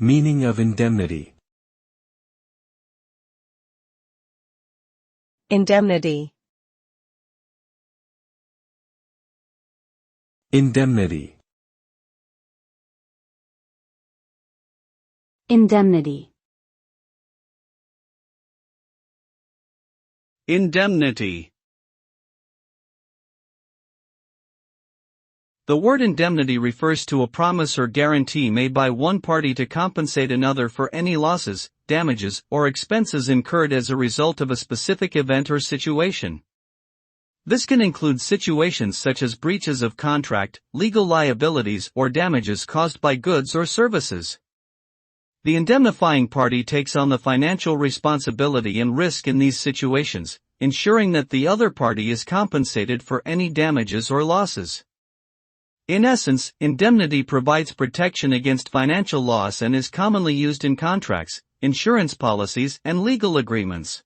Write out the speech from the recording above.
Meaning of indemnity. Indemnity. Indemnity. Indemnity. Indemnity. The word indemnity refers to a promise or guarantee made by one party to compensate another for any losses, damages, or expenses incurred as a result of a specific event or situation. This can include situations such as breaches of contract, legal liabilities, or damages caused by goods or services. The indemnifying party takes on the financial responsibility and risk in these situations, ensuring that the other party is compensated for any damages or losses. In essence, indemnity provides protection against financial loss and is commonly used in contracts, insurance policies, and legal agreements.